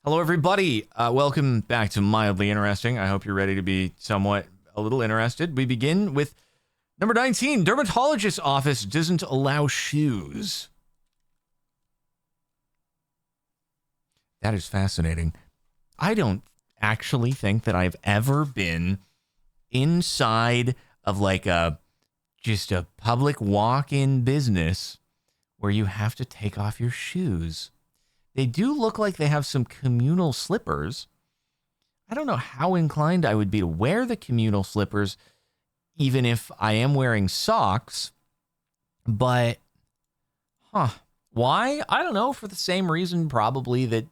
Hello, everybody. Welcome back to Mildly Interesting. I hope you're ready to be a little interested. We begin with number 19. Dermatologist's office doesn't allow shoes. That is fascinating. I don't actually think that I've ever been inside of just a public walk-in business where you have to take off your shoes. They do look like they have some communal slippers. I don't know how inclined I would be to wear the communal slippers, even if I am wearing socks. But, why? I don't know. For the same reason, probably, that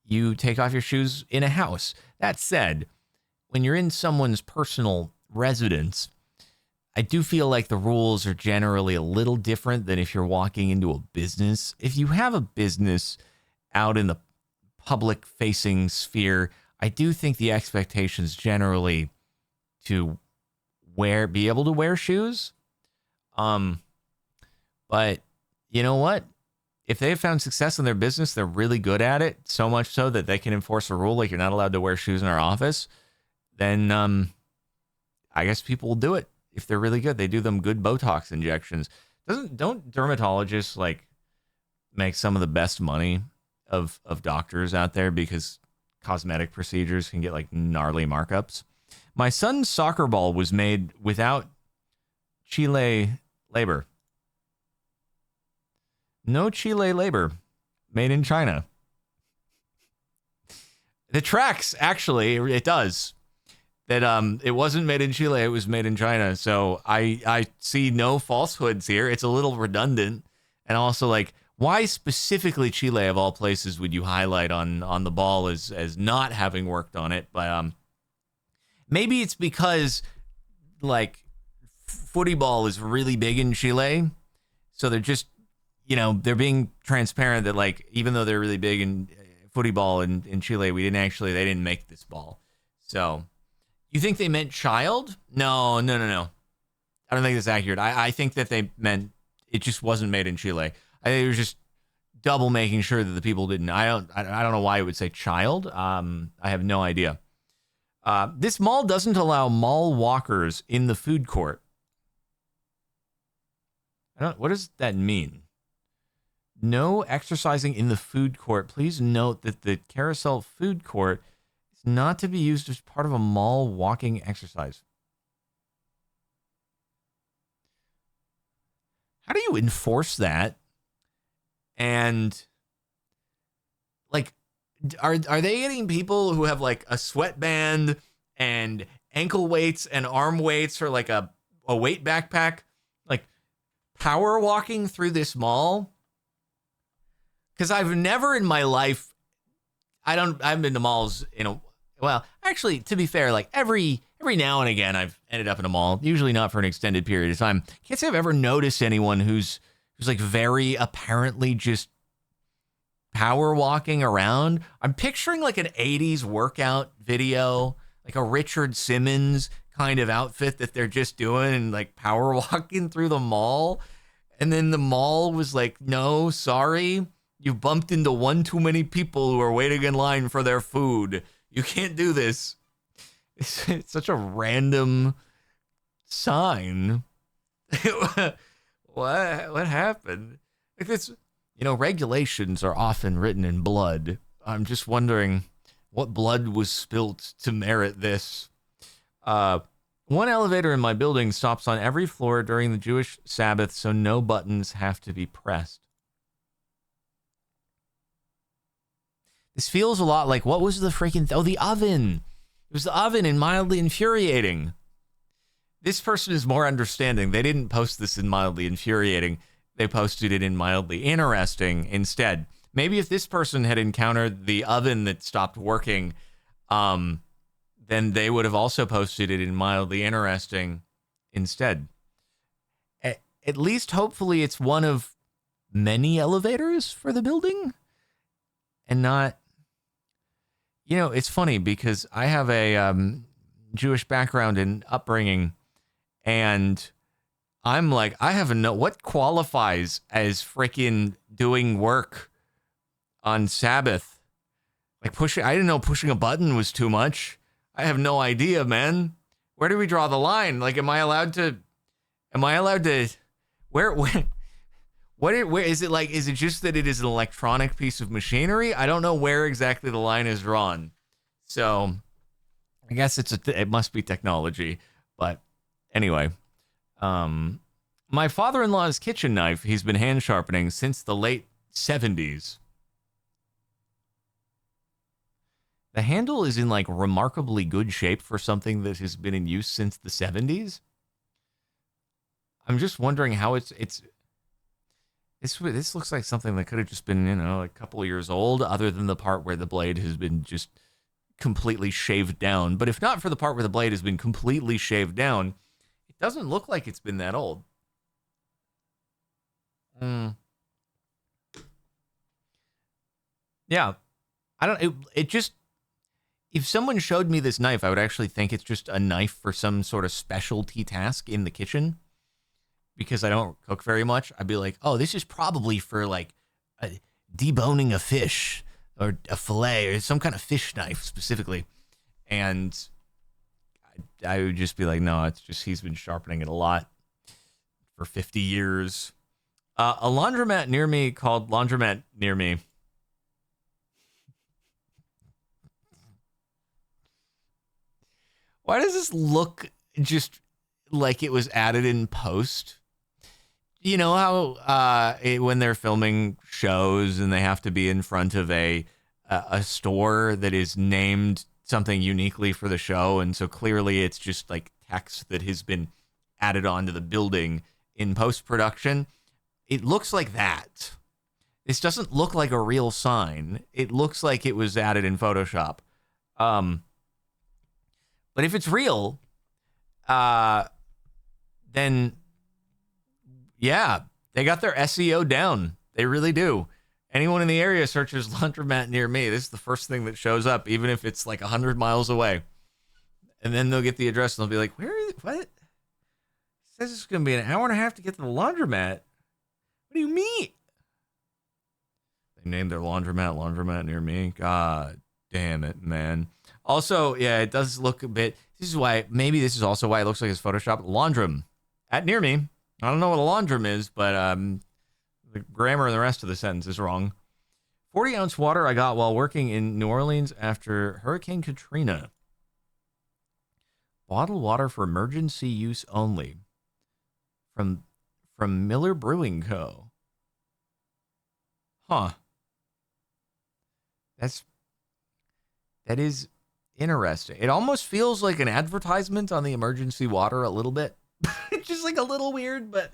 you take off your shoes in a house. That said, when you're in someone's personal residence, I do feel like the rules are generally a little different than if you're walking into a business. If you have a business out in the public-facing sphere, I do think the expectation's generally to be able to wear shoes. But you know what? If they've found success in their business, they're really good at it, so much so that they can enforce a rule like you're not allowed to wear shoes in our office, then I guess people will do it if they're really good. They do them good Botox injections. Don't dermatologists make some of the best money of doctors out there because cosmetic procedures can get gnarly markups? My son's soccer ball was made without Chile labor. No Chile labor. Made in China. The tracks, actually, it does. That it wasn't made in Chile, it was made in China. So I see no falsehoods here. It's a little redundant. And also, why specifically Chile, of all places, would you highlight on the ball as not having worked on it? But maybe it's because footy ball is really big in Chile, so they're just they're being transparent that even though they're really big in footy ball in Chile, they didn't make this ball. So you think they meant child? No. I don't think that's accurate. I think that they meant it just wasn't made in Chile. I think it was just double making sure that the people didn't. I don't know why it would say child. I have no idea. This mall doesn't allow mall walkers in the food court. What does that mean? No exercising in the food court. Please note that the carousel food court is not to be used as part of a mall walking exercise. How do you enforce that? And are they getting people who have a sweatband and ankle weights and arm weights or a weight backpack, power walking through this mall? Because I've never in my life, I haven't been to malls actually, to be fair, every now and again I've ended up in a mall, usually not for an extended period of time. Can't say I've ever noticed anyone who's very apparently just power walking around. I'm picturing an 80s workout video, a Richard Simmons kind of outfit that they're just doing and power walking through the mall. And then the mall was no, sorry, you bumped into one too many people who are waiting in line for their food. You can't do this. It's such a random sign. What happened? Regulations are often written in blood. I'm just wondering what blood was spilt to merit this. One elevator in my building stops on every floor during the Jewish Sabbath, so no buttons have to be pressed. This feels a lot like, what was the freaking... the oven. It was the oven in Mildly Infuriating. This person is more understanding. They didn't post this in Mildly Infuriating. They posted it in Mildly Interesting instead. Maybe if this person had encountered the oven that stopped working, then they would have also posted it in Mildly Interesting instead. At least, hopefully, it's one of many elevators for the building and not... it's funny because I have a Jewish background and upbringing, and I'm I have what qualifies as freaking doing work on Sabbath? Like I didn't know pushing a button was too much. I have no idea, man. Where do we draw the line? Like, am I allowed to, where, where is it like, is it just that it is an electronic piece of machinery? I don't know where exactly the line is drawn. So I guess it must be technology. But anyway, my father-in-law's kitchen knife, he's been hand sharpening since the late 70s. The handle is in like remarkably good shape for something that has been in use since the 70s. I'm just wondering how this looks like something that could have just been, a couple of years old, other than the part where the blade has been just completely shaved down. But if not for the part where the blade has been completely shaved down, it doesn't look like it's been that old. Yeah. If someone showed me this knife, I would actually think it's just a knife for some sort of specialty task in the kitchen. Because I don't cook very much, I'd be like, oh, this is probably for like deboning a fish or a fillet or some kind of fish knife specifically. And I would just be like, no, it's just he's been sharpening it a lot for 50 years. A laundromat near me called Laundromat Near Me. Why does this look just like it was added in post? You know how when they're filming shows and they have to be in front of a store that is named something uniquely for the show, and so clearly it's just like text that has been added onto the building in post-production. It looks like that. This doesn't look like a real sign. It looks like it was added in Photoshop. But if it's real, then yeah, they got their SEO down. They really do. Anyone in the area searches Laundromat Near Me, this is the first thing that shows up, even if it's like 100 miles away. And then they'll get the address and they'll be like, where is it? What? It says it's going to be an hour and a half to get to the laundromat. What do you mean? They named their Laundromat Near Me. God damn it, man. Also, yeah, it does look a bit, this is also why it looks like it's Photoshopped. Laundrum at Near Me. I don't know what a laundrum is, but the grammar and the rest of the sentence is wrong. 40-ounce water I got while working in New Orleans after Hurricane Katrina. Bottled water for emergency use only. From Miller Brewing Co. Huh. That is interesting. It almost feels like an advertisement on the emergency water a little bit. It's just like a little weird, but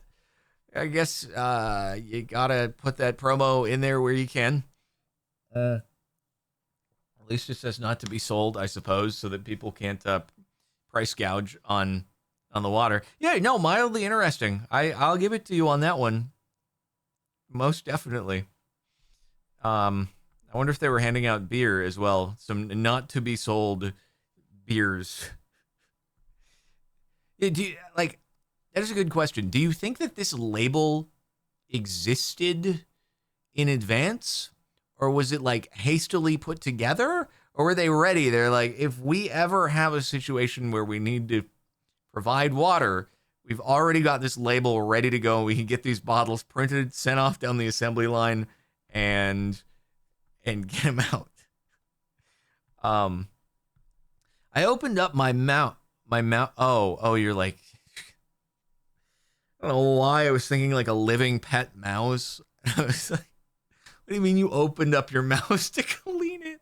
I guess you gotta put that promo in there where you can. At least it says not to be sold, I suppose, so that people can't price gouge on the water. Yeah, no, mildly interesting. I'll give it to you on that one. Most definitely. I wonder if they were handing out beer as well. Some not to be sold beers. Yeah, that is a good question. Do you think that this label existed in advance? Or was it like hastily put together? Or were they ready? They're like, if we ever have a situation where we need to provide water, we've already got this label ready to go. We can get these bottles printed, sent off down the assembly line, and get them out. I opened up my mouth. Oh, you're like, I don't know why I was thinking like a living pet mouse. I was like, what do you mean you opened up your mouse to clean it?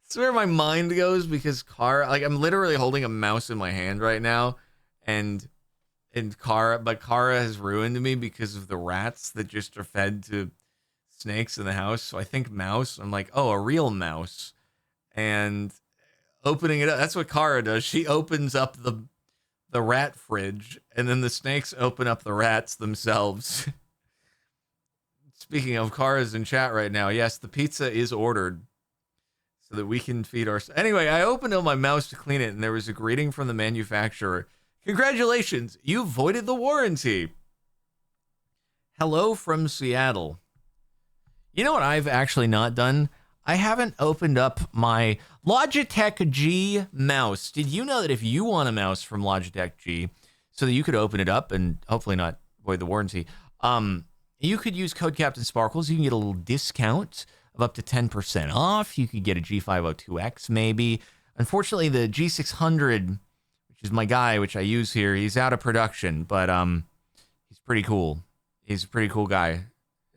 That's where my mind goes, because I'm literally holding a mouse in my hand right now, and Kara has ruined me because of the rats that just are fed to snakes in the house. So I think mouse. I'm like, oh, a real mouse. And opening it up, that's what Kara does. She opens up the rat fridge, and then the snakes open up the rats themselves. Speaking of, Kara's in chat right now. Yes, the pizza is ordered so that we can feed our... Anyway, I opened up my mouse to clean it, and there was a greeting from the manufacturer. Congratulations, you voided the warranty. Hello from Seattle. You know what I've actually not done? I haven't opened up my Logitech G mouse. Did you know that if you want a mouse from Logitech G, so that you could open it up and hopefully not void the warranty, you could use code Captain Sparkles. You can get a little discount of up to 10% off. You could get a G502X maybe. Unfortunately, the G600, which is my guy, which I use here, he's out of production, but he's pretty cool. He's a pretty cool guy.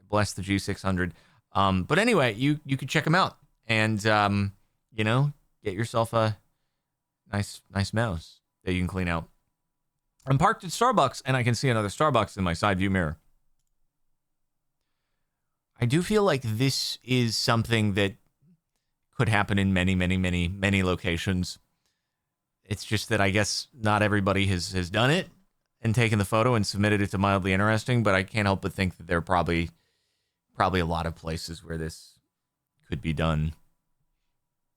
Bless the G600. But anyway, you could check him out and, get yourself a nice mouse that you can clean out. I'm parked at Starbucks, and I can see another Starbucks in my side view mirror. I do feel like this is something that could happen in many, many, many, many locations. It's just that I guess not everybody has done it and taken the photo and submitted it to Mildly Interesting, but I can't help but think that there are probably a lot of places where this could be done.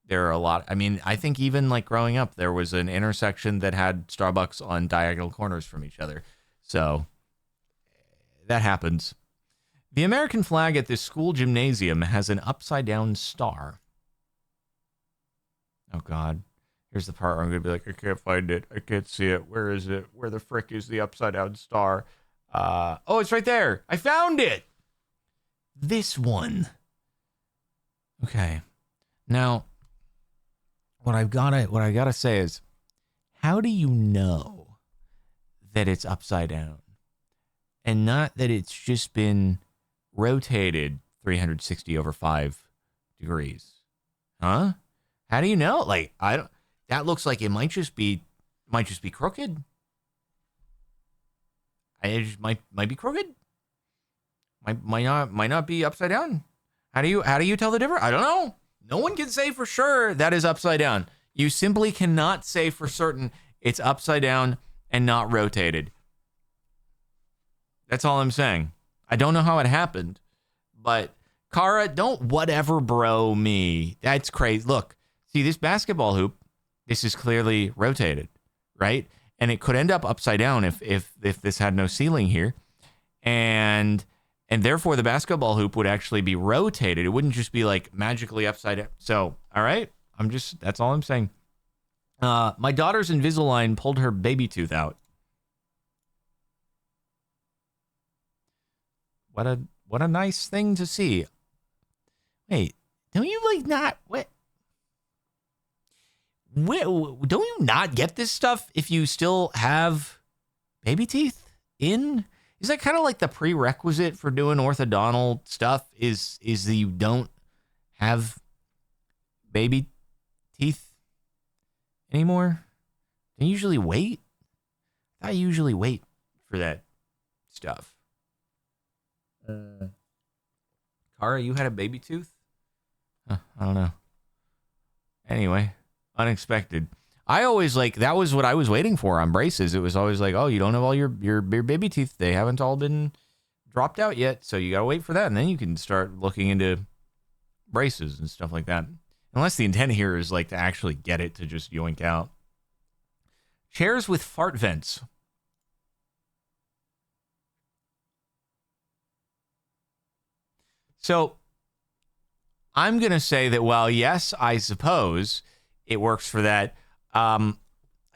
There are a lot. I mean, I think even like growing up, there was an intersection that had Starbucks on diagonal corners from each other. So that happens. The American flag at this school gymnasium has an upside down star. Oh, God. Here's the part where I'm going to be like, I can't find it. I can't see it. Where is it? Where the frick is the upside down star? Oh, it's right there. I found it. This one. Okay. Now, what I gotta say is, how do you know that it's upside down? And not that it's just been rotated 360 over 5 degrees. Huh? How do you know? Like, that looks like it might just be crooked. It just might be crooked. Might not be upside down. How do you tell the difference? I don't know. No one can say for sure that is upside down. You simply cannot say for certain it's upside down and not rotated. That's all I'm saying. I don't know how it happened, but Kara, don't whatever bro me. That's crazy. Look, see this basketball hoop. This is clearly rotated, right? And it could end up upside down if this had no ceiling here, and therefore the basketball hoop would actually be rotated. It wouldn't just be like magically upside down. So, all right, that's all I'm saying. My daughter's Invisalign pulled her baby tooth out. What a nice thing to see. Wait, don't you like not what? Don't you not get this stuff if you still have baby teeth in? Is that kind of like the prerequisite for doing orthodontal stuff? Is that you don't have baby teeth anymore? Don't you usually wait? I usually wait for that stuff. Kara, you had a baby tooth? I don't know. Anyway, unexpected. I always that was what I was waiting for on braces. It was always like, oh, you don't have all your baby teeth. They haven't all been dropped out yet. So you got to wait for that. And then you can start looking into braces and stuff like that. Unless the intent here is to actually get it to just yoink out. Chairs with fart vents. So I'm going to say that while, yes, I suppose it works for that, I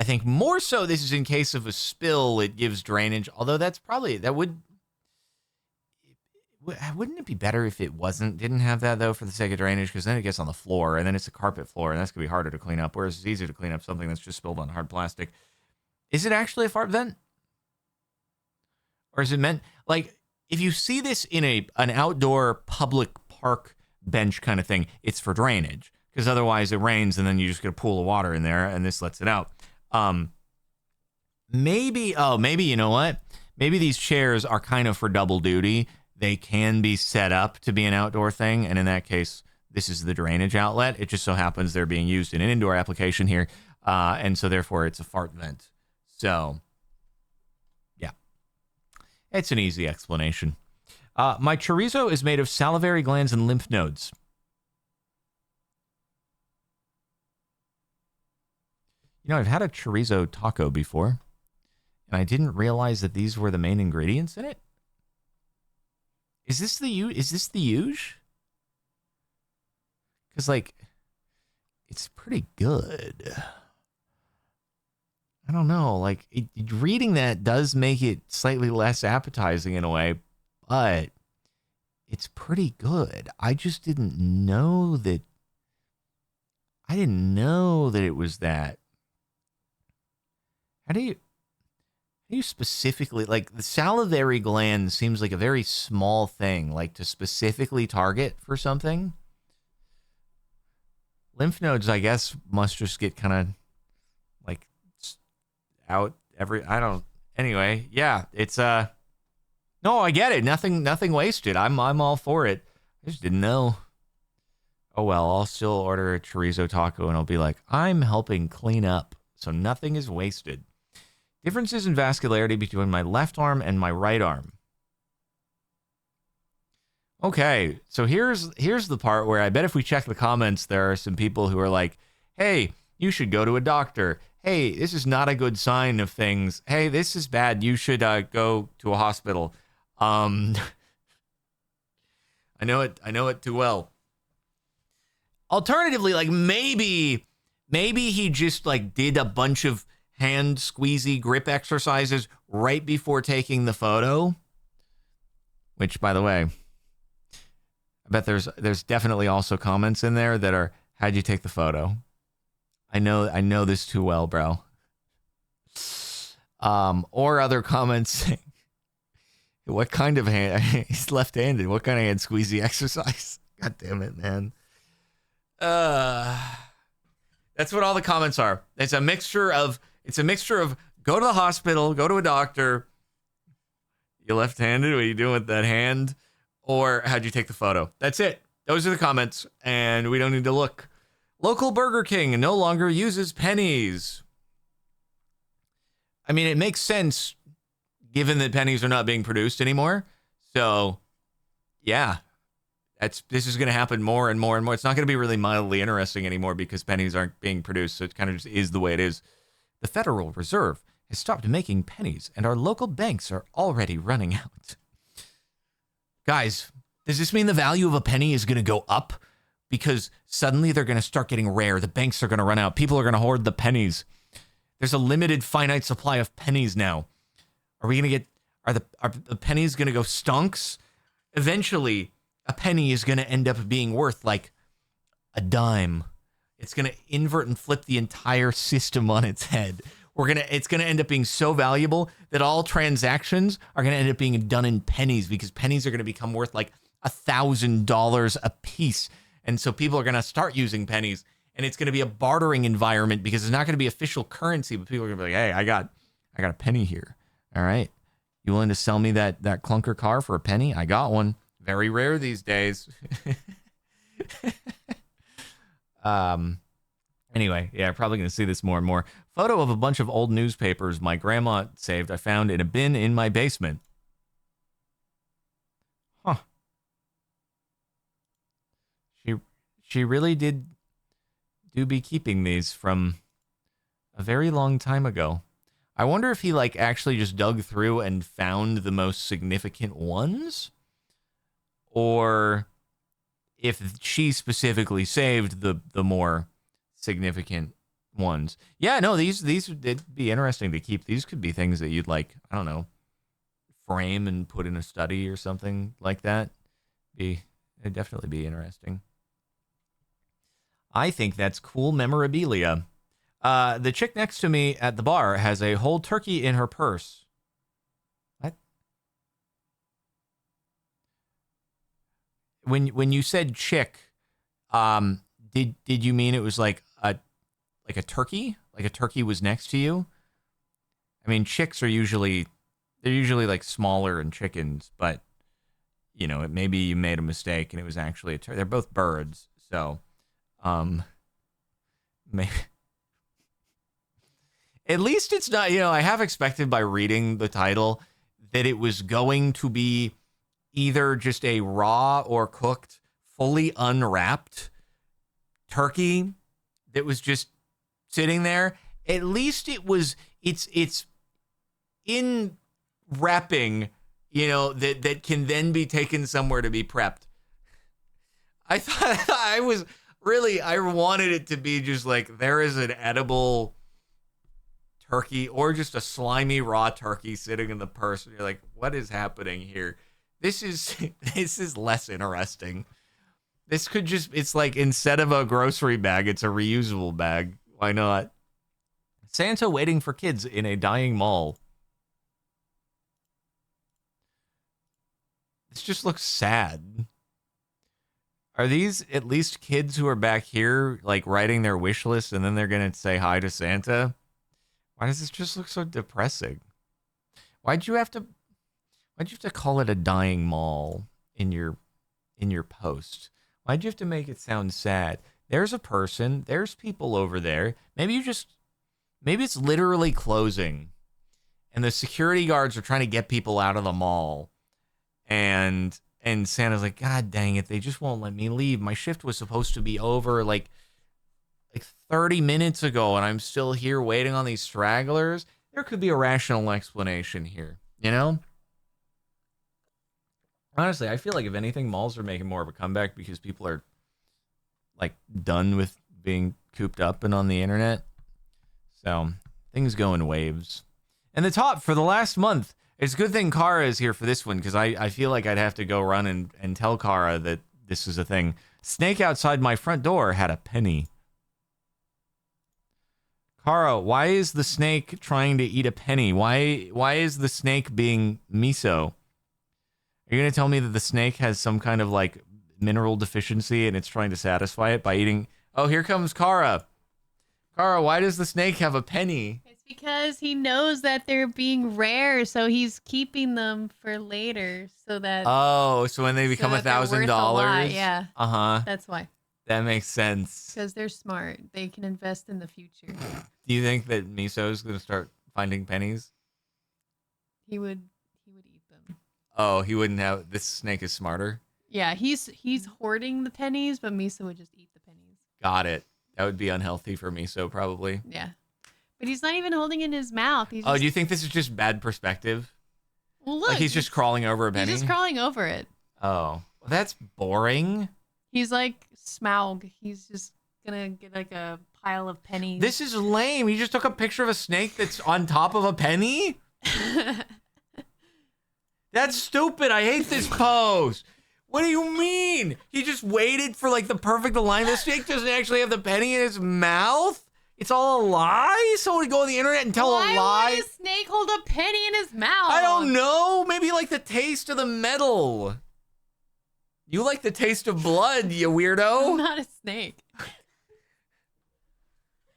think more so this is in case of a spill, it gives drainage, although wouldn't it be better if it didn't have that though for the sake of drainage, because then it gets on the floor and then it's a carpet floor and that's going to be harder to clean up, whereas it's easier to clean up something that's just spilled on hard plastic. Is it actually a fart vent? Or is it meant, if you see this in an outdoor public park bench kind of thing, it's for drainage, because otherwise it rains and then you just get a pool of water in there and this lets it out. Maybe you know what? Maybe these chairs are kind of for double duty. They can be set up to be an outdoor thing, and in that case, this is the drainage outlet. It just so happens they're being used in an indoor application here, and so therefore it's a fart vent. So, yeah. It's an easy explanation. My chorizo is made of salivary glands and lymph nodes. I've had a chorizo taco before, and I didn't realize that these were the main ingredients in it. Is this the huge? because like it's pretty good. I don't know, like reading that does make it slightly less appetizing in a way, but it's pretty good. I just didn't know that. I didn't know that it was that. How do you specifically, like, the salivary gland seems like a very small thing, like to specifically target for something. Lymph nodes, I guess, must just get kind of like out anyway, yeah, it's no, I get it. Nothing wasted. I'm all for it. I just didn't know. Oh well, I'll still order a chorizo taco and I'll be like, I'm helping clean up, so nothing is wasted. Differences in vascularity between my left arm and my right arm. Okay, so here's the part where I bet if we check the comments, there are some people who are like, hey, you should go to a doctor. Hey, this is not a good sign of things. Hey, this is bad. You should go to a hospital. I know it too well. Alternatively, like maybe he just like did a bunch of hand squeezy grip exercises right before taking the photo. Which, by the way, I bet there's definitely also comments in there that are, how'd you take the photo? I know this too well, bro. Or other comments saying, what kind of hand? He's left-handed. What kind of hand squeezy exercise? God damn it, man. That's what all the comments are. It's a mixture of go to the hospital, go to a doctor. You left-handed? What are you doing with that hand? Or how'd you take the photo? That's it. Those are the comments, and we don't need to look. Local Burger King no longer uses pennies. I mean, it makes sense given that pennies are not being produced anymore. So, yeah. This is going to happen more and more and more. It's not going to be really mildly interesting anymore because pennies aren't being produced. So it kind of just is the way it is. The Federal Reserve has stopped making pennies and our local banks are already running out. Guys, does this mean the value of a penny is going to go up? Because suddenly they're going to start getting rare. The banks are going to run out. People are going to hoard the pennies. There's a limited finite supply of pennies now. Are we going to get, are the pennies going to go stonks? Eventually, a penny is going to end up being worth like a dime. It's going to invert and flip the entire system on its head. It's going to end up being so valuable that all transactions are going to end up being done in pennies because pennies are going to become worth like $1,000 a piece. And so people are going to start using pennies and it's going to be a bartering environment because it's not going to be official currency, but people are going to be like, hey, I got a penny here. All right. You willing to sell me that clunker car for a penny? I got one. Very rare these days. Anyway, yeah, probably going to see this more and more. Photo of a bunch of old newspapers my grandma saved I found in a bin in my basement. Huh. She really do be keeping these from a very long time ago. I wonder if he like actually just dug through and found the most significant ones, or if she specifically saved the more significant ones. Yeah, no, these would be interesting to keep. These could be things that you'd like, I don't know, frame and put in a study or something like that. It'd definitely be interesting. I think that's cool memorabilia. The chick next to me at the bar has a whole turkey in her purse. What? When you said chick, did you mean it was like a turkey? Like a turkey was next to you? I mean, chicks are usually like smaller than chickens, but you know, maybe you made a mistake and it was actually a turkey. They're both birds, so maybe. At least it's not, you know, I have expected by reading the title that it was going to be either just a raw or cooked, fully unwrapped turkey that was just sitting there. At least it's in wrapping, you know, that can then be taken somewhere to be prepped. I thought I was Really, I wanted it to be just like there is an edible turkey or just a slimy raw turkey sitting in the purse. And you're like, what is happening here? This is less interesting. This could just, it's like instead of a grocery bag, it's a reusable bag. Why not? Santa waiting for kids in a dying mall. This just looks sad. Are these at least kids who are back here, like writing their wish list and then they're going to say hi to Santa? Why does this just look so depressing? Why'd you have to call it a dying mall in your post? Why'd you have to make it sound sad? There's a person, there's people over there. Maybe it's literally closing and the security guards are trying to get people out of the mall. And Santa's like, God dang it, they just won't let me leave. My shift was supposed to be over like 30 minutes ago and I'm still here waiting on these stragglers. There could be a rational explanation here, you know? Honestly, I feel like if anything, malls are making more of a comeback because people are like done with being cooped up and on the internet. So things go in waves. And the top for the last month, it's a good thing Kara is here for this one because I feel like I'd have to go run and tell Kara that this is a thing. Snake outside my front door had a penny. Kara, why is the snake trying to eat a penny? Why is the snake being miso? Are you going to tell me that the snake has some kind of like mineral deficiency and it's trying to satisfy it by eating? Oh, here comes Kara. Kara, why does the snake have a penny? It's because he knows that they're being rare, so he's keeping them for later so that... Oh, so when they become $1,000? Yeah. Uh-huh. That's why. That makes sense. Because they're smart. They can invest in the future. Do you think that Miso is going to start finding pennies? He would eat them. Oh, he wouldn't have... This snake is smarter? Yeah, he's hoarding the pennies, but Miso would just eat the pennies. Got it. That would be unhealthy for Miso, probably. Yeah. But he's not even holding it in his mouth. He's Oh, just... do you think this is just bad perspective? Well, look. Like he's just crawling over a penny? He's just crawling over it. Oh. Well, that's boring. He's like Smaug. He's just gonna get like a pile of pennies. This is lame. You just took a picture of a snake that's on top of a penny? That's stupid. I hate this pose. What do you mean? He just waited for like the perfect alignment. The snake doesn't actually have the penny in his mouth? It's all a lie? Someone would go on the internet and tell a lie? Why would a snake hold a penny in his mouth? I don't know. Maybe like the taste of the metal. You like the taste of blood, you weirdo. I'm not a snake.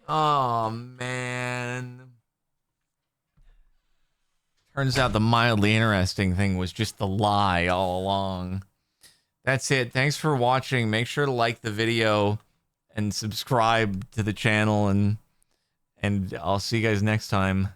Oh, man. Turns out the mildly interesting thing was just the lie all along. That's it. Thanks for watching. Make sure to like the video and subscribe to the channel, and I'll see you guys next time.